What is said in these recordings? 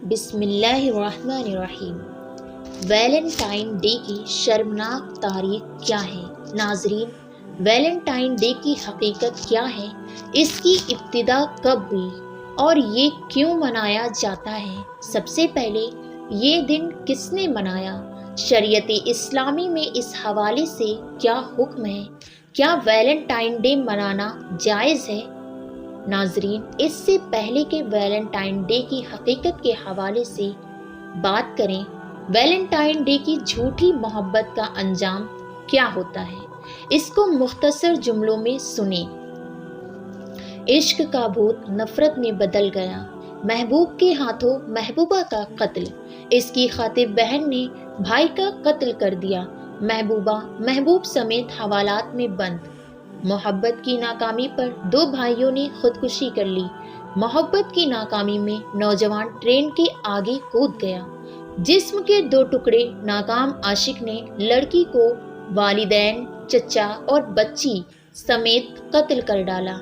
بسم اللہ الرحمن الرحیم۔ ویلنٹائن ڈے کی شرمناک تاریخ کیا ہے؟ ناظرین، ویلنٹائن ڈے کی حقیقت کیا ہے، اس کی ابتدا کب ہوئی اور یہ کیوں منایا جاتا ہے؟ سب سے پہلے یہ دن کس نے منایا؟ شریعت اسلامی میں اس حوالے سے کیا حکم ہے؟ کیا ویلنٹائن ڈے منانا جائز ہے؟ ناظرین، اس سے پہلے کہ ویلنٹائن ڈے کی حقیقت کے حوالے سے بات کریں، ویلنٹائن ڈے کی جھوٹی محبت کا انجام کیا ہوتا ہے، اس کو مختصر جملوں میں سنیں۔ عشق کا بھوت نفرت میں بدل گیا، محبوب کے ہاتھوں محبوبہ کا قتل، اس کی خاطر بہن نے بھائی کا قتل کر دیا، محبوبہ محبوب سمیت حوالات میں بند، محبت کی ناکامی پر دو بھائیوں نے خودکشی کر لی، محبت کی ناکامی میں نوجوان ٹرین کے آگے کود گیا، جسم کے دو ٹکڑے ناکام عاشق نے لڑکی کو والدین، چچا اور بچی سمیت قتل کر ڈالا۔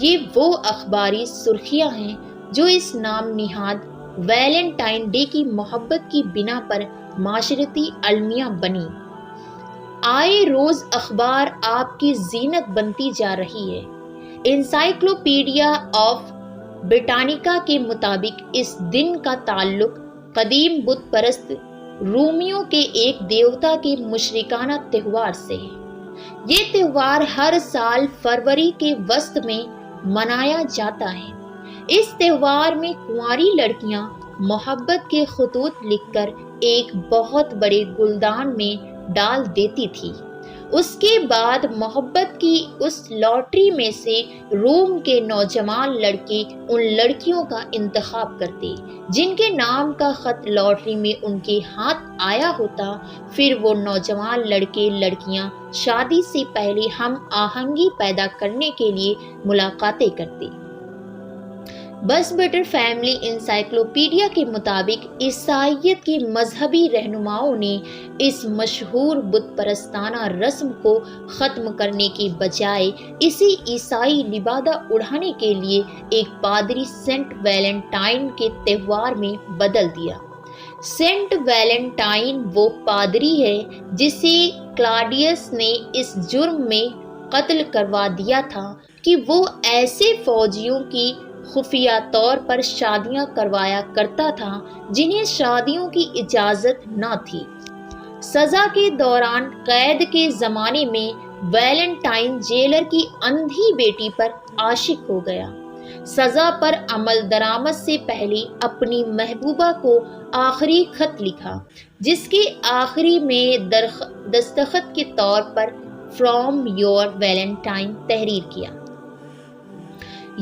یہ وہ اخباری سرخیاں ہیں جو اس نام نہاد ویلنٹائن ڈے کی محبت کی بنا پر معاشرتی المیہ بنی۔ آئے روز اخبار آپ کی زینت بنتی جا رہی ہے۔ انسائکلوپیڈیا آف بریٹانیکا کے مطابق اس دن کا تعلق قدیم بت پرست رومیوں کے ایک دیوتا کے مشرکانہ تہوار سے ہے۔ یہ تہوار ہر سال فروری کے وسط میں منایا جاتا ہے۔ اس تہوار میں کنواری لڑکیاں محبت کے خطوط لکھ کر ایک بہت بڑے گلدان میں ڈال دیتی تھی۔ اس کے بعد محبت کی اس لاٹری میں سے روم کے نوجوان لڑکے ان لڑکیوں کا انتخاب کرتے جن کے نام کا خط لاٹری میں ان کے ہاتھ آیا ہوتا۔ پھر وہ نوجوان لڑکے لڑکیاں شادی سے پہلے ہم آہنگی پیدا کرنے کے لیے ملاقاتیں کرتے۔ بس بٹر فیملی انسائکلوپیڈیا کے مطابق عیسائیت کی مذہبی رہنماؤں نے اس مشہور بت پرستانہ رسم کو ختم کرنے کے بجائے اسی عیسائی لبادہ اڑانے کے لیے ایک پادری سینٹ ویلنٹائن کے تہوار میں بدل دیا۔ سینٹ ویلنٹائن وہ پادری ہے جسے کلاڈیس نے اس جرم میں قتل کروا دیا تھا کہ وہ ایسے فوجیوں کی خفیہ طور پر شادیاں کروایا کرتا تھا جنہیں شادیوں کی اجازت نہ تھی۔ سزا کے دوران قید کے زمانے میں ویلنٹائن جیلر کی اندھی بیٹی پر عاشق ہو گیا۔ سزا پر عمل درآمد سے پہلے اپنی محبوبہ کو آخری خط لکھا، جس کے آخری میں دستخط کے طور پر فرام یور ویلنٹائن تحریر کیا۔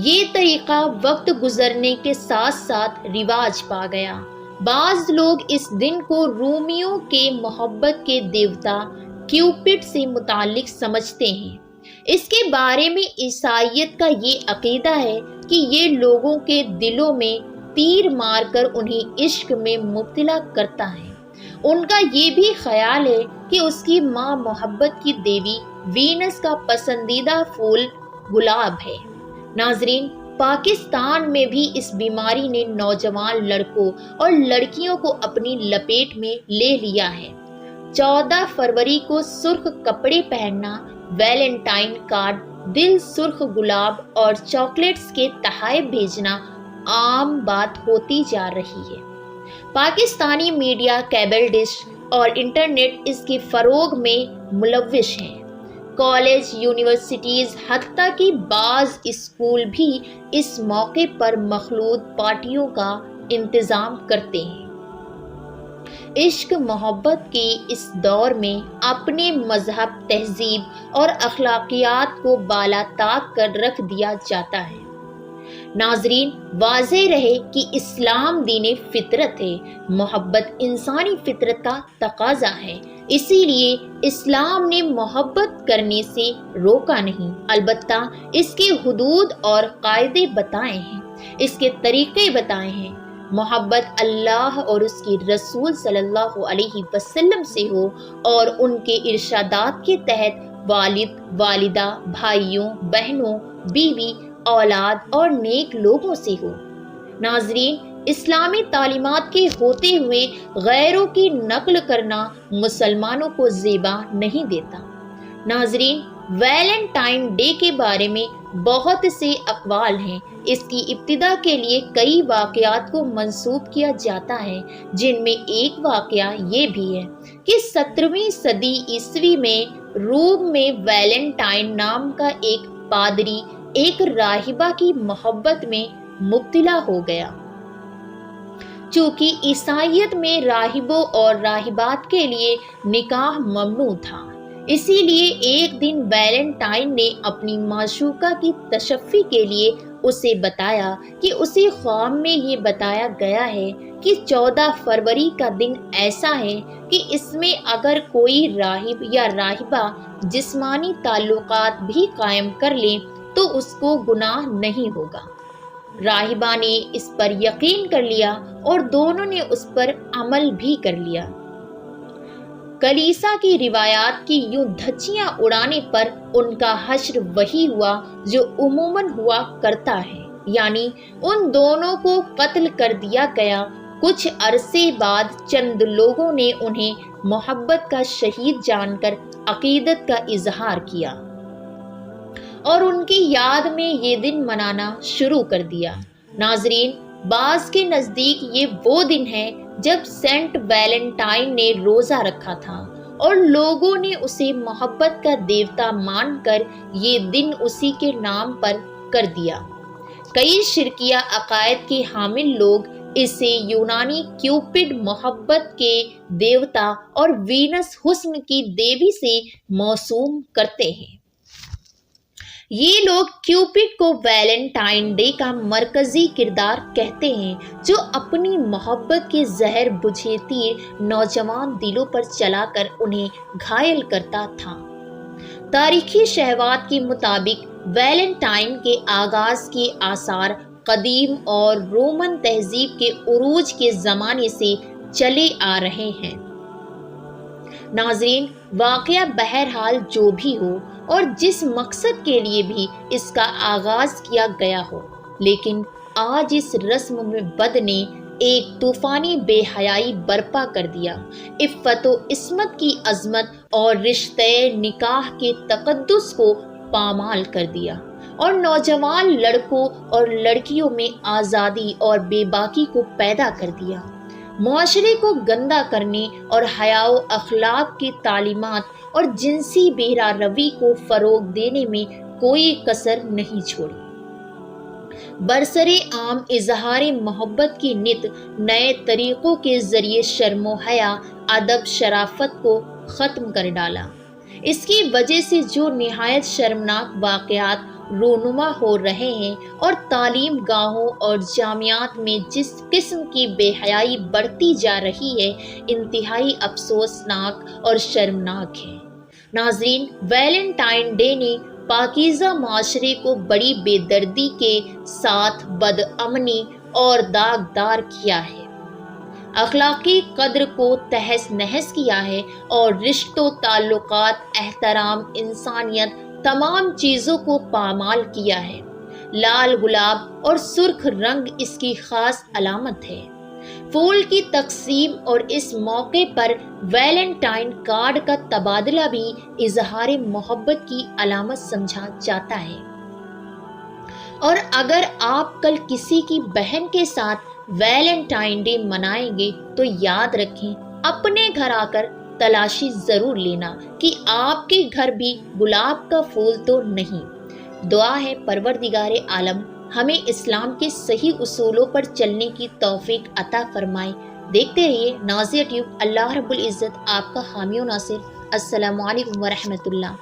یہ طریقہ وقت گزرنے کے ساتھ ساتھ رواج پا گیا۔ بعض لوگ اس دن کو رومیوں کے محبت کے دیوتا کیوپڈ سے متعلق سمجھتے ہیں۔ اس کے بارے میں عیسائیت کا یہ عقیدہ ہے کہ یہ لوگوں کے دلوں میں تیر مار کر انہیں عشق میں مبتلا کرتا ہے۔ ان کا یہ بھی خیال ہے کہ اس کی ماں محبت کی دیوی وینس کا پسندیدہ پھول گلاب ہے۔ ناظرین، پاکستان میں بھی اس بیماری نے نوجوان لڑکوں اور لڑکیوں کو اپنی لپیٹ میں لے لیا ہے۔ 14 فروری کو سرخ کپڑے پہننا، ویلنٹائن کارڈ، دل سرخ گلاب اور چاکلیٹس کے تحائف بھیجنا عام بات ہوتی جا رہی ہے۔ پاکستانی میڈیا، کیبل ڈش اور انٹرنیٹ اس کے فروغ میں ملوث ہیں۔ کالج، یونیورسٹیز، حتیٰ کہ بعض اسکول بھی اس موقع پر مخلوط پارٹیوں کا انتظام کرتے ہیں۔ عشق محبت کے اس دور میں اپنے مذہب، تہذیب اور اخلاقیات کو بالاتاق کر رکھ دیا جاتا ہے۔ ناظرین، واضح رہے کہ اسلام دین فطرت ہے، محبت انسانی فطرت کا تقاضا ہے، اسی لیے اسلام نے محبت کرنے سے روکا نہیں، البتہ اس کے حدود اور قاعدے بتائے ہیں، اس کے طریقے بتائے ہیں۔ محبت اللہ اور اس کے رسول صلی اللہ علیہ وسلم سے ہو اور ان کے ارشادات کے تحت والد، والدہ، بھائیوں، بہنوں، بیوی، اولاد اور نیک لوگوں سے ہو۔ ناظرین، اسلامی تعلیمات کے ہوتے ہوئے غیروں کی نقل کرنا مسلمانوں کو زیبا نہیں دیتا۔ ناظرین، ویلنٹائن ڈے کے بارے میں بہت سے اقوال ہیں۔ اس کی ابتدا کے لیے کئی واقعات کو منسوب کیا جاتا ہے، جن میں ایک واقعہ یہ بھی ہے کہ 17ویں صدی عیسوی میں روم میں ویلنٹائن نام کا ایک پادری ایک راہبہ کی محبت میں مبتلا ہو گیا۔ چونکہ عیسائیت میں راہبوں اور راہبات کے لیے نکاح ممنوع تھا، اسی لیے ایک دن ویلنٹائن نے اپنی معشوقہ کی تشفی کے لیے اسے بتایا کہ اسے خواب میں یہ بتایا گیا ہے کہ 14 فروری کا دن ایسا ہے کہ اس میں اگر کوئی راہب یا راہبہ جسمانی تعلقات بھی قائم کر لیں تو اس کو گناہ نہیں ہوگا۔ راہبہ نے اس پر یقین کر لیا اور دونوں نے اس پر عمل بھی کر لیا۔ کلیسا کی روایات کی یوں دھچیاں اڑانے پر ان کا حشر وہی ہوا جو عموماً ہوا کرتا ہے، یعنی ان دونوں کو قتل کر دیا گیا۔ کچھ عرصے بعد چند لوگوں نے انہیں محبت کا شہید جان کر عقیدت کا اظہار کیا اور ان کی یاد میں یہ دن منانا شروع کر دیا۔ ناظرین، بعض کے نزدیک یہ وہ دن ہے جب سینٹ ویلنٹائن نے روزہ رکھا تھا اور لوگوں نے اسے محبت کا دیوتا مان کر یہ دن اسی کے نام پر کر دیا۔ کئی شرکیہ عقائد کے حامل لوگ اسے یونانی کیوپڈ محبت کے دیوتا اور وینس حسن کی دیوی سے موسوم کرتے ہیں۔ یہ لوگ کیوپڈ کو ویلنٹائن ڈے کا مرکزی کردار کہتے ہیں، جو اپنی محبت کے زہر بجھے تیر نوجوان دلوں پر چلا کر انہیں گھائل کرتا تھا۔ تاریخی شہوات کے مطابق ویلنٹائن کے آغاز کے آثار قدیم اور رومن تہذیب کے عروج کے زمانے سے چلے آ رہے ہیں۔ ناظرین، واقعہ بہرحال جو بھی ہو اور جس مقصد کے لیے بھی اس کا آغاز کیا گیا ہو، لیکن آج اس رسم میں بد نے ایک طوفانی بے حیائی برپا کر دیا، عفت و عصمت کی عظمت اور رشتے نکاح کے تقدس کو پامال کر دیا اور نوجوان لڑکوں اور لڑکیوں میں آزادی اور بے باکی کو پیدا کر دیا۔ معاشرے کو گندا کرنے اور حیا و اخلاق کی تعلیمات اور جنسی بہرا روی کو فروغ دینے میں کوئی کسر نہیں چھوڑی۔ برسر عام اظہار محبت کی نت نئے طریقوں کے ذریعے شرم و حیا، ادب، شرافت کو ختم کر ڈالا۔ اس کی وجہ سے جو نہایت شرمناک واقعات رونما ہو رہے ہیں اور تعلیم گاہوں اور جامعات میں جس قسم کی بے حیائی بڑھتی جا رہی ہے، انتہائی افسوسناک اور شرمناک ہے۔ ناظرین، ویلنٹائن ڈے نے پاکیزہ معاشرے کو بڑی بے دردی کے ساتھ بد امنی اور داغدار کیا ہے، اخلاقی قدر کو تہس نہس کیا ہے اور رشتوں، تعلقات، احترام، انسانیت، تمام چیزوں کو پامال کیا ہے۔ لال گلاب اور سرخ رنگ اس کی خاص علامت ہے۔ پھول کی تقسیم اور اس موقع پر ویلنٹائن کارڈ کا تبادلہ بھی اظہار محبت کی علامت سمجھا جاتا ہے۔ اور اگر آپ کل کسی کی بہن کے ساتھ ویلنٹائن ڈے منائیں گے تو یاد رکھیں، اپنے گھر آ کر تلاشی ضرور لینا کہ آپ کے گھر بھی گلاب کا پھول تو نہیں۔ دعا ہے پروردگار عالم ہمیں اسلام کے صحیح اصولوں پر چلنے کی توفیق عطا فرمائے۔ دیکھتے رہیے نازیہ ٹیوب۔ اللہ رب العزت آپ کا حامی و ناصر۔ السلام علیکم ورحمۃ اللہ۔